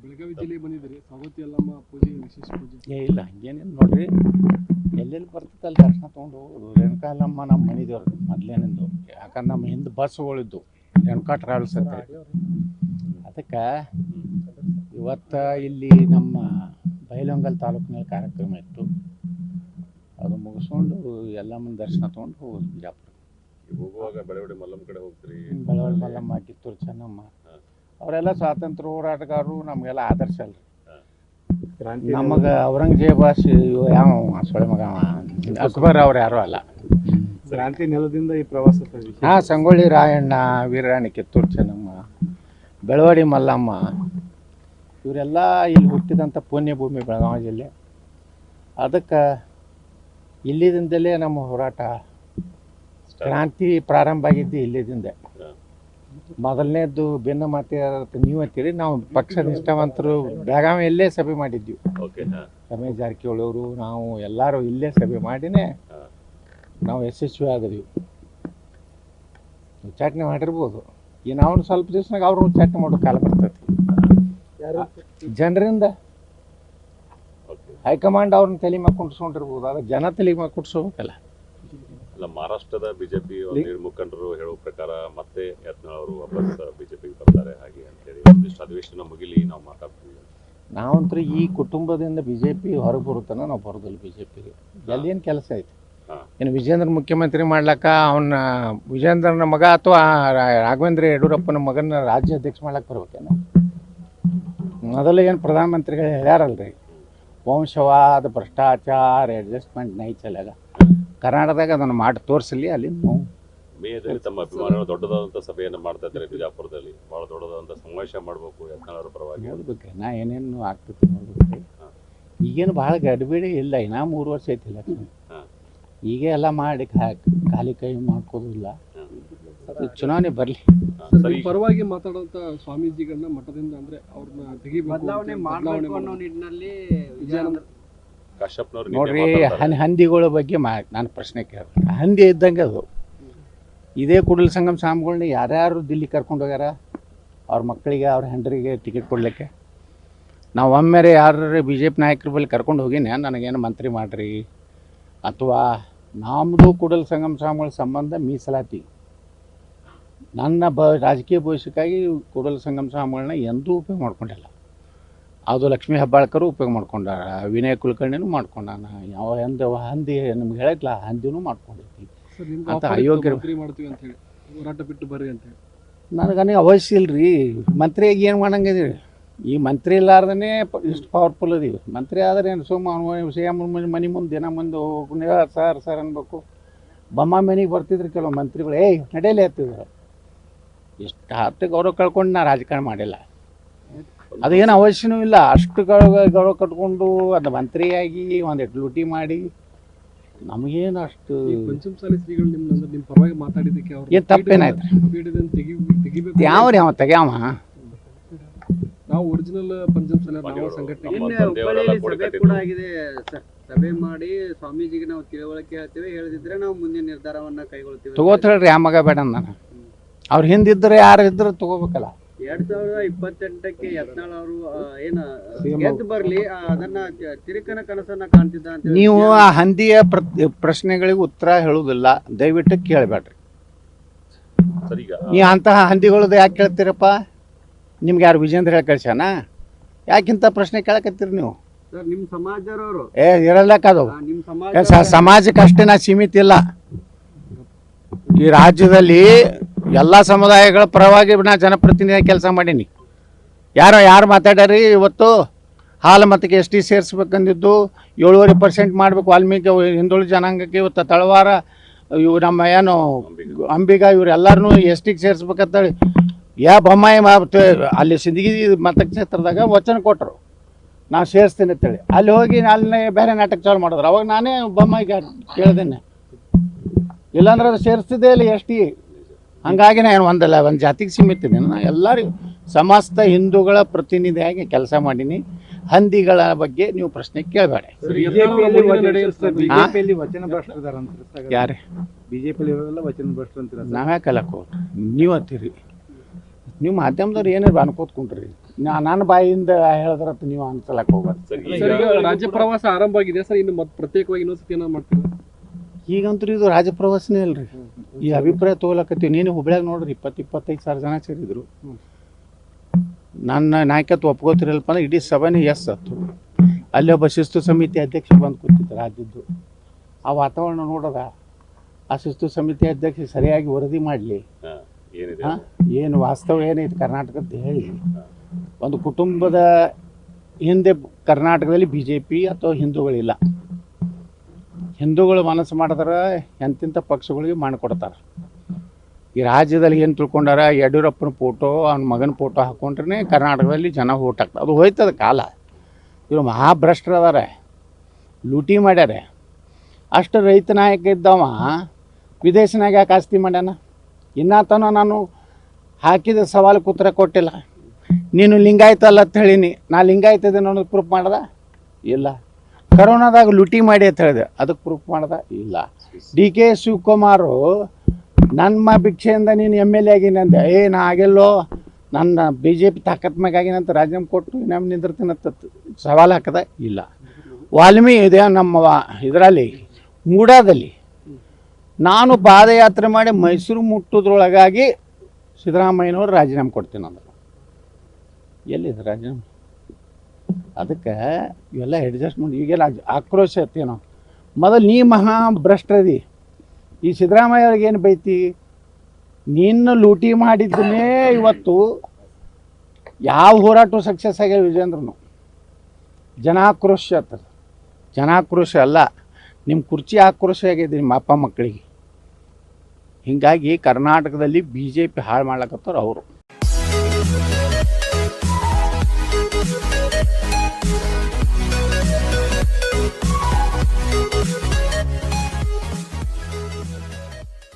ಬೆಳಗಾವಿ ಜಿಲ್ಲೆ ಬಂದಿದ್ರಿ, ಸಾವತಿ ಯಲ್ಲಮ್ಮ ಪೂಜೆ ವಿಶೇಷ ಪೂಜೆ ಇಲ್ಲ ಹಂಗೇನೇನು ನೋಡ್ರಿ, ಎಲ್ಲೆಲ್ಲಿ ಬರ್ತೈತಲ್ಲ ದರ್ಶನ ತೊಗೊಂಡು ಹೋಗೋದು. ರೇಣುಕಾ ಯಲ್ಲಮ್ಮ ನಮ್ಮ ಮನಿದೇವ್ರು ಮೊದಲೇನಿಂದು, ಯಾಕಂದ್ರೆ ನಮ್ಮ ಹಿಂದೆ ಬಸ್ಗಳಿದ್ದು ರೇಣುಕಾ ಟ್ರಾವೆಲ್ಸ್ ಅಂತ. ಅದಕ್ಕೆ ಇವತ್ತು ಇಲ್ಲಿ ನಮ್ಮ ಬೈಲಹೊಂಗಲ ತಾಲೂಕಿನಲ್ಲಿ ಕಾರ್ಯಕ್ರಮ ಇತ್ತು, ಅದು ಮುಗಿಸ್ಕೊಂಡು ಯಲ್ಲಮ್ಮನ ದರ್ಶನ ತೊಗೊಂಡು ಹೋಗೋದು ಬಿಜಾಪುರ. ಹೋಗುವಾಗ ಬೆಳವಡಿ ಮಲ್ಲಮ್ಮ ಕಡೆ ಹೋಗ್ತೀರಿ? ಬೆಳವಡಿ ಮಲ್ಲಮ್ಮ, ಕಿತ್ತೂರು ಚೆನ್ನಮ್ಮ ಅವರೆಲ್ಲ ಸ್ವಾತಂತ್ರ್ಯ ಹೋರಾಟಗಾರರು, ನಮಗೆಲ್ಲ ಆದರ್ಶ ಅಲ್ರಿ. ನಮಗೆ ಔರಂಗಜೇಬ ಯಾವ ಸೊಳೆ ಮಗ ಅಕ್ಬರ್ ಅವ್ರು ಯಾರೂ ಅಲ್ಲ. ಕ್ರಾಂತಿ ನೆಲದಿಂದ ಈ ಪ್ರವಾಸ ಹಾಂ, ಸಂಗೊಳ್ಳಿ ರಾಯಣ್ಣ, ವೀರರಾಣಿ ಕಿತ್ತೂರು ಚೆನ್ನಮ್ಮ, ಬೆಳವಡಿ ಮಲ್ಲಮ್ಮ ಇವರೆಲ್ಲ ಇಲ್ಲಿ ಹುಟ್ಟಿದಂಥ ಪುಣ್ಯಭೂಮಿ ಬೆಳಗಾವಿ ಜಿಲ್ಲೆ. ಅದಕ್ಕೆ ಇಲ್ಲಿದಿಂದಲೇ ನಮ್ಮ ಹೋರಾಟ ಕ್ರಾಂತಿ ಪ್ರಾರಂಭ ಆಗಿದ್ದು ಇಲ್ಲಿದಿಂದ. ಮೊದಲನೇದ್ದು ಭಿನ್ನ ಮಾತೆ ನೀವು ಅಂತೀರಿ, ನಾವು ಪಕ್ಷ ನಿಷ್ಠಾವಂತರು ಬೆಳಗಾವಿಯಲ್ಲೇ ಸಭೆ ಮಾಡಿದ್ವಿ. ರಮೇಶ್ ಜಾರಕಿಹೊಳಿ ಅವರು, ನಾವು ಎಲ್ಲರೂ ಇಲ್ಲೇ ಸಭೆ ಮಾಡಿನೇ ನಾವು ಯಶಸ್ವಿ ಆದ್ವಿ. ಉಚ್ಚಾಟನೆ ಮಾಡಿರ್ಬೋದು, ಈ ನಾವು ಸ್ವಲ್ಪ ದಿವ್ಸನಾಗ ಅವ್ರು ಉಚ್ಚಾಟನೆ ಮಾಡೋ ಕಾಲ ಬರ್ತೈತಿ. ಜನರಿಂದ ಹೈಕಮಾಂಡ್ ಅವ್ರನ್ನ ತಲೆ ಮ್ಯಾಗ ಕುಂಡ್ಸ್ಕೊಂಡಿರ್ಬೋದು, ಆದ್ರೆ ಜನ ತಲೆ ಮ್ಯಾಗ ಕುಡ್ಸ್ಬೇಕಲ್ಲ. ಅಲ್ಲ, ಮಹಾರಾಷ್ಟ್ರದ ಬಿಜೆಪಿ ಮುಖಂಡರು ಹೇಳೋ ಪ್ರಕಾರ ಮತ್ತೆ ಯತ್ನಾಳ್ ಅವರು ವಾಪಸ್ ಬಿಜೆಪಿಗೆ ಬರ್ತಾರೆ ಹಾಗೆ ಅಂತೇಳಿ, ಒಂದಿಷ್ಟು ಅಧಿವೇಶನ ಮುಗಿಲಿ ನಾವು ಮಾತಾಡ್ತೀವಿ. ನಾವಂತೂ ಈ ಕುಟುಂಬದಿಂದ ಬಿಜೆಪಿ ಹೊರಗೆ ಬರುತ್ತಾನ ನಾವು ಬರೋದಿಲ್ಲ ಬಿಜೆಪಿಗೆ. ಎಲ್ಲಿಏನು ಕೆಲಸ ಐತಿ? ಇನ್ನು ವಿಜೇಂದ್ರ ಮುಖ್ಯಮಂತ್ರಿ ಮಾಡ್ಲಕ್ಕ ಅವನ ವಿಜೇಂದ್ರನ ಮಗ ಅಥವಾ ರಾಘವೇಂದ್ರ ಯಡಿಯೂರಪ್ಪನ ಮಗನ ರಾಜ್ಯ ಅಧ್ಯಕ್ಷ ಮಾಡ್ಲಕ್ಕೆ ಬರ್ಬೇಕೇನು? ಮೊದಲು ಏನು ಪ್ರಧಾನಮಂತ್ರಿಗಳು ಹೇಳ್ಯಾರಲ್ರಿ, ವಂಶವಾದ ಭ್ರಷ್ಟಾಚಾರ ಅಡ್ಜಸ್ಟ್ಮೆಂಟ್ ನೈ ಚಲಾಗ ಕರ್ನಾಟಕದಾಗ ಅದನ್ನು ಮಾಡಿ ತೋರಿಸಲಿ. ಅಲ್ಲಿ ಮೇಯದಲ್ಲಿ ತಮ್ಮ ಅಭಿಮಾನಿಗಳು ದೊಡ್ಡದಾದಂಥ ಸಭೆಯನ್ನು ಮಾಡ್ತಾ ಇದ್ದಾರೆ ಬಿಜಾಪುರದಲ್ಲಿ, ಭಾಳ ದೊಡ್ಡದಾದಂಥ ಸಮಾವೇಶ ಮಾಡಬೇಕು ಯತ್ನಾಳ್ ಪರವಾಗಿ. ನೋಡ್ಬೇಕು ನಾ ಏನೇನು ಆಗ್ತೈತಿ ನೋಡ್ಬೇಕು. ಈಗೇನು ಭಾಳ ಗಡಿಬಿಡಿ ಇಲ್ಲ, ಇನ್ನೂ 3 ವರ್ಷ ಐತಿಲ್ಲ. ಈಗ ಎಲ್ಲ ಮಾಡಿ ಖಾಲಿ ಕೈ ಮಾಡ್ಕೋದಿಲ್ಲ, ಚುನಾವಣೆ ಬರಲಿ. ಪರವಾಗಿ ಮಾತಾಡುವಂತ ಸ್ವಾಮೀಜಿಗಳನ್ನ ಮಠದಿಂದ ಅಂದ್ರೆ ಅವ್ರನ್ನ ಬದಲಾವಣೆ ಮಾಡಬೇಕು ಅನ್ನೋ ನಿಟ್ಟಿನಲ್ಲಿ ಕಾಶ್ಯಪ್ನವ್ರು ನೋಡ್ರಿ, ಹಂದಿಗಳ ಬಗ್ಗೆ ನಾನು ಪ್ರಶ್ನೆ ಕೇಳ್ತೀನಿ. ಹಂದಿ ಇದ್ದಂಗೆ ಅದು. ಇದೇ ಕೂಡಲ ಸಂಗಮ ಸ್ವಾಮಿಗಳನ್ನ ಯಾರ್ಯಾರು ದಿಲ್ಲಿ ಕರ್ಕೊಂಡು ಹೋಗ್ಯಾರ ಅವ್ರ ಮಕ್ಕಳಿಗೆ, ಅವ್ರ ಹೆಂಡ್ರಿಗೆ ಟಿಕೆಟ್ ಕೊಡ್ಲಿಕ್ಕೆ. ನಾವು ಒಮ್ಮೆರೆ ಯಾರು ಬಿ ಜೆ ಪಿ ನಾಯಕರ ಬಳಿ ಕರ್ಕೊಂಡು ಹೋಗಿನಿ, ನನಗೇನು ಮಂತ್ರಿ ಮಾಡ್ರಿ ಅಥವಾ ನಮ್ಮದು ಕೂಡಲ ಸಂಗಮ ಸ್ವಾಮಿಗಳ ಸಂಬಂಧ ಮೀಸಲಾತಿ. ನನ್ನ ರಾಜಕೀಯ ಭವಿಷ್ಯಕ್ಕಾಗಿ ಕೂಡಲ ಸಂಗಮ ಸ್ವಾಮಿಗಳನ್ನ ಎಂದೂ ಉಪಯೋಗ ಮಾಡ್ಕೊಂಡಿಲ್ಲ. ಅದು ಲಕ್ಷ್ಮೀ ಹೆಬ್ಬಾಳ್ಕರು ಉಪಯೋಗ ಮಾಡ್ಕೊಂಡಾರ, ವಿನಯ ಕುಲಕರ್ಣಿನೂ ಮಾಡ್ಕೊಂಡಾನ, ಯಾವ ಹಂದಿ ನಿಮ್ಗೆ ಹೇಳಿದ್ಲ ಹಂದಿನೂ ಮಾಡ್ಕೊಂಡೈತಿ ಅಂತ ಅಯೋಗ್ಯ ಮಾಡ್ತೀವಿ ಅಂತ ಹೇಳಿ ಹೋರಾಟ ಬಿಟ್ಟು ಬರ್ರಿ ಅಂತ ಹೇಳಿ. ನನಗನೇ ಅವಶ್ಯ ಇಲ್ರಿ. ಮಂತ್ರಿಯಾಗಿ ಏನು ಮಾಡಂಗಿದೀವಿ? ಈ ಮಂತ್ರಿ ಇಲ್ಲಾರ್ದೇ ಇಷ್ಟು ಪವರ್ಫುಲ್ ಅದೀವಿ. ಮಂತ್ರಿ ಆದರೆ ಏನು ಸುಮ್ಮ ಮನೆ ಮುಂದೆ ದಿನ ಮುಂದೆ ಹೋಗಿ ಸರ್ ಅನ್ಬೇಕು. ಬೊಮ್ಮ ಮನೆಗೆ ಬರ್ತಿದ್ರು ಕೆಲವು ಮಂತ್ರಿಗಳು, ನಡೆಯಲೇ ಹತ್ತಿದ್ರು. ಇಷ್ಟು ಹತ್ತು ಗೌರವ ಕಳ್ಕೊಂಡು ನಾ ರಾಜಕಾರಣ ಮಾಡಿಲ್ಲ. ಅದೇನು ಅವಶ್ಯನೂ ಇಲ್ಲ. ಅಷ್ಟು ಗೌರವ ಕಟ್ಕೊಂಡು ಅದು ಮಂತ್ರಿಯಾಗಿ ಒಂದಿಟ್ಟು ಲೂಟಿ ಮಾಡಿ ನಮಗೇನು ಅಷ್ಟು. ಪಂಚಮಸಾಲಿ ಶ್ರೀಗಳು ನಿಮ್ಮ ಪರವಾಗಿ ಮಾತಾಡಿದ್ದಕ್ಕೆ ಏನು ತಪ್ಪೇನಾಯ್ತು? ಯಾವ ತೆಗ್ಯಾವ? ನಾವು ಒರಿಜಿನಲ್ ಪಂಚಮಸಾಲಿ ನಾವು ಸಂಘಟನೆ ಸಭೆ ಕೂಡ ಆಗಿದೆ ಸರ್. ಸಭೆ ಮಾಡಿ ಸ್ವಾಮೀಜಿಗೆ ನಾವು ತಿಳುವಳಿಕೆ ಹೇಳ್ತೇವೆ, ಹೇಳದಿದ್ರೆ ನಾವು ಮುಂದಿನ ನಿರ್ಧಾರವನ್ನ ಕೈಗೊಳ್ತೀವಿ. ತಗೋತ ಹೇಳ್ರಿ, ಆ ಮಗ ಬೇಡ ನಾನು. ಅವ್ರು ಹಿಂದಿದ್ರೆ ಯಾರು ಇದ್ರೆ ತಗೋಬೇಕಲ್ಲ. 2028ಕ್ಕೆ ಯತ್ನಾಳ್ ಅವರು ಏನು ಗೆದ್ದು ಬರ್ಲಿ, ಅದನ್ನ ತಿರುಕನ ಕನಸನ್ನ ಕಾಣ್ತಿದ್ದ ಅಂತ ನೀವು ಆ ಹಂದಿಯ ಪ್ರಶ್ನೆಗಳಿಗೆ ಉತ್ತರ ಹೇಳುವುದಿಲ್ಲ, ದಯವಿಟ್ಟು ಕೇಳಬೇಡ್ರಿ. ನೀವು ಅಂತಹ ಹಂದಿಗಳದ್ದು ಯಾಕೆ ಕೇಳ್ತೀರಪ್ಪ? ನಿಮ್ಗೆ ಯಾರು ವಿಜೇಂದ್ರ ಹೇಳಿ ಕಳ್ಸ್ಯಾನ? ಯಾಕಿಂತ ಪ್ರಶ್ನೆ ಕೇಳಕತ್ತೀರಿ ನೀವು? ಸರ್ ನಿಮ್ಮ ಸಮಾಜದವರು ಇರಲ್ಲಕ್ಕ ಅದು ನಿಮ್ಮ ಸಮಾಜಕ್ಕೆ ಅಷ್ಟೇ ನಾ ಸೀಮಿತ ಇಲ್ಲ. ಈ ರಾಜ್ಯದಲ್ಲಿ ಎಲ್ಲ ಸಮುದಾಯಗಳ ಪರವಾಗಿ ನಾ ಜನಪ್ರತಿನಿಧಿ ಕೆಲಸ ಮಾಡೀನಿ. ಯಾರು ಮಾತಾಡ್ಯಾರಿ ಇವತ್ತು? ಹಾಲು ಮತಕ್ಕೆ ST ಸೇರಿಸ್ಬೇಕಂದಿದ್ದು 7.5% ಮಾಡಬೇಕು ವಾಲ್ಮೀಕಿ ಹಿಂದುಳಿದ ಜನಾಂಗಕ್ಕೆ. ಇವತ್ತು ತಳವಾರ ಇವು ನಮ್ಮ ಏನು ಅಂಬಿಗ ಇವರೆಲ್ಲರನ್ನೂ STಗೆ ಸೇರಿಸ್ಬೇಕಂತೇಳಿ ಬೊಮ್ಮಾಯಿ ಅಲ್ಲಿ ಸಿಂದಗಿ ಮತಕ್ಷೇತ್ರದಾಗ ವಚನ ಕೊಟ್ಟರು, ನಾವು ಸೇರಿಸ್ತೀನಿ ಅಂತೇಳಿ. ಅಲ್ಲಿ ಹೋಗಿ ಅಲ್ಲಿ ಬೇರೆ ನಾಟಕ ಚಾಲು ಮಾಡಿದ್ರು. ಅವಾಗ ನಾನೇ ಬೊಮ್ಮಾಯಿಗೆ ಕೇಳ್ದೇನೆ, ಇಲ್ಲಾಂದ್ರೆ ಅದು ಸೇರಿಸ್ತಿದ್ದೇ ಇಲ್ಲ ST. ಹಂಗಾಗಿ ನಾನು ಒಂದು ಜಾತಿಗೆ ಸೀಮಿತ ಇದ್ದೀನಿ. ನಾನು ಎಲ್ಲರಿಗೂ ಸಮಸ್ತ ಹಿಂದೂಗಳ ಪ್ರತಿನಿಧಿಯಾಗಿ ಕೆಲಸ ಮಾಡೀನಿ. ಹಂದಿಗಳ ಬಗ್ಗೆ ನೀವು ಪ್ರಶ್ನೆ ಕೇಳಬೇಡ. ಯಾರೇ ಬಿಜೆಪಿಯಲ್ಲಿ ವಚನ ಭ್ರಷ್ಟರು ನಾವ್ಯಾಕೆ ಅಲ್ಲಕ್ಕೆ ನೀವು ಅಂತೀರಿ? ನೀವು ಮಾಧ್ಯಮದವ್ರು ಏನಾರು ಅನ್ಕೋತ್ಕೊಂಡ್ರಿ. ನನ್ನ ಬಾಯಿಂದ ಹೇಳಿದ್ರತ್ ನೀವು ಅನ್ಸಲಕ್ಕೆ ಹೋಗೋದು. ಸರ್ ಸರ್ ಈಗ ಈಗ ರಾಜ್ಯ ಪ್ರವಾಸ ಆರಂಭ ಆಗಿದೆ ಸರ್, ಇನ್ನು ಮತ್ತೆ ಪ್ರತ್ಯೇಕವಾಗಿ ಇನ್ನೊಂದ್ಸತಿ ಏನಾದ್ರು ಮಾಡ್ತೀರಾ? ಈಗಂತೂ ಇದು ರಾಜಪ್ರವಾಸನೇ ಅಲ್ರಿ. ಈ ಅಭಿಪ್ರಾಯ ತೊಗೊಳಕತ್ತೀವಿ. ನೀನು ಹುಬ್ಳ್ಯಾಗ ನೋಡ್ರಿ 20-25 ಸಾವಿರ ಜನ ಸೇರಿದ್ರು. ನನ್ನ ನಾಯಕತ್ವ ಒಪ್ಕೋತಿರಲ್ಪ ಅಂದ್ರೆ ಇಡೀ ಸಭೆನೇ ಎಸ್ ಅತ್ತು. ಅಲ್ಲಿ ಒಬ್ಬ ಶಿಸ್ತು ಸಮಿತಿ ಅಧ್ಯಕ್ಷ ಬಂದು ಕೂತಿದ್ದ ರಾಜ್ಯದ್ದು. ಆ ವಾತಾವರಣ ನೋಡೋದ, ಆ ಶಿಸ್ತು ಸಮಿತಿ ಅಧ್ಯಕ್ಷ ಸರಿಯಾಗಿ ವರದಿ ಮಾಡಲಿ, ಏನಿದೆ ಏನು ವಾಸ್ತವ ಏನೈತೆ ಕರ್ನಾಟಕದ ಹೇಳಿ. ಒಂದು ಕುಟುಂಬದ ಹಿಂದೆ ಕರ್ನಾಟಕದಲ್ಲಿ BJP ಅಥವಾ ಹಿಂದೂಗಳಿಲ್ಲ. ಹಿಂದೂಗಳು ಮನಸ್ಸು ಮಾಡಿದ್ರೆ ಎಂತೆಂಥ ಪಕ್ಷಗಳಿಗೆ ಮಾಡಿಕೊಡ್ತಾರೆ. ಈ ರಾಜ್ಯದಲ್ಲಿ ಏನು ತಿಳ್ಕೊಂಡಾರ, ಯಡಿಯೂರಪ್ಪನ ಫೋಟೋ ಅವ್ನ ಮಗನ ಫೋಟೋ ಹಾಕ್ಕೊಂಡ್ರೆ ಕರ್ನಾಟಕದಲ್ಲಿ ಜನ ಓಟ್ ಹಾಕ್ತಾರೆ. ಅದು ಹೋಯ್ತದ ಕಾಲ. ಇವರು ಮಹಾಭ್ರಷ್ಟರದಾರೆ, ಲೂಟಿ ಮಾಡ್ಯಾರೆ. ಅಷ್ಟು ರೈತ ನಾಯಕ ಇದ್ದವ ವಿದೇಶನಾಗ ಯಾಕೆ ಆಸ್ತಿ ಮಾಡ್ಯಾನ? ಇನ್ನತನ ನಾನು ಹಾಕಿದ ಸವಾಲಕ್ಕೆ ಉತ್ತರ ಕೊಟ್ಟಿಲ್ಲ. ನೀನು ಲಿಂಗಾಯತ ಅಲ್ಲ ಅಂತ ಹೇಳಿನಿ, ನಾ ಲಿಂಗಾಯತ ಇದ್ದೇನೆ ಅನ್ನೋದು ಪ್ರೂಫ್ ಮಾಡ್ದ ಇಲ್ಲ. ಕರೋನಾದಾಗ ಲೂಟಿ ಮಾಡಿ ಅಂತ ಹೇಳಿದೆ, ಅದಕ್ಕೆ ಪ್ರೂಫ್ ಮಾಡ್ದ ಇಲ್ಲ. DK ಶಿವಕುಮಾರು ನನ್ನ ಭಿಕ್ಷೆಯಿಂದ ನೀನು MLA ಆಗಿನಿ ಅಂದೆ, ನಾ ಆಗಿಲ್ಲೋ, ನನ್ನ BJP ತಾಕತ್ ಮ್ಯಾಗ ಆಗಿನಂತ ರಾಜೀನಾಮೆ ಕೊಟ್ಟು ನಮ್ಮ ನಿಂದಿರ್ತೀನಂತ ಸವಾಲು ಹಾಕದ ಇಲ್ಲ. ವಾಲ್ಮೀಕಿ ಇದೆ ನಮ್ಮ ಇದರಲ್ಲಿ ಮೂಡಾದಲ್ಲಿ ನಾನು ಪಾದಯಾತ್ರೆ ಮಾಡಿ ಮೈಸೂರು ಮುಟ್ಟೋದ್ರೊಳಗಾಗಿ ಸಿದ್ದರಾಮಯ್ಯನವ್ರು ರಾಜೀನಾಮೆ ಕೊಡ್ತೀನಿ ಅಂದ್ರೆ ಎಲ್ಲಿದೆ ರಾಜೀನಾಮೆ? ಅದಕ್ಕೆ ಇವೆಲ್ಲ ಅಡ್ಜಸ್ಟ್ಮೆಂಟ್. ಈಗೆಲ್ಲ ಆಕ್ರೋಶ ಐತೇನೋ. ಮೊದಲು ನೀ ಮಹಾ ಭ್ರಷ್ಟದಿ, ಈ ಸಿದ್ದರಾಮಯ್ಯ ಅವ್ರಿಗೆ ಏನು ಬೈತಿ? ನಿನ್ನ ಲೂಟಿ ಮಾಡಿದ್ದನ್ನೇ ಇವತ್ತು ಯಾವ ಹೋರಾಟ ಸಕ್ಸಸ್ ಆಗ್ಯಾವ ವಿಜೇಂದ್ರನು. ಜನಾಕ್ರೋಶ ಆಗ್ತದೆ. ಜನಾಕ್ರೋಶ ಅಲ್ಲ, ನಿಮ್ಮ ಕುರ್ಚಿ ಆಕ್ರೋಶ ಆಗಿದೆ ನಿಮ್ಮ ಅಪ್ಪ ಮಕ್ಕಳಿಗೆ. ಹೀಗಾಗಿ ಕರ್ನಾಟಕದಲ್ಲಿ BJP ಹಾಳು ಮಾಡ್ಲಕತ್ತವ್ರು ಅವರು.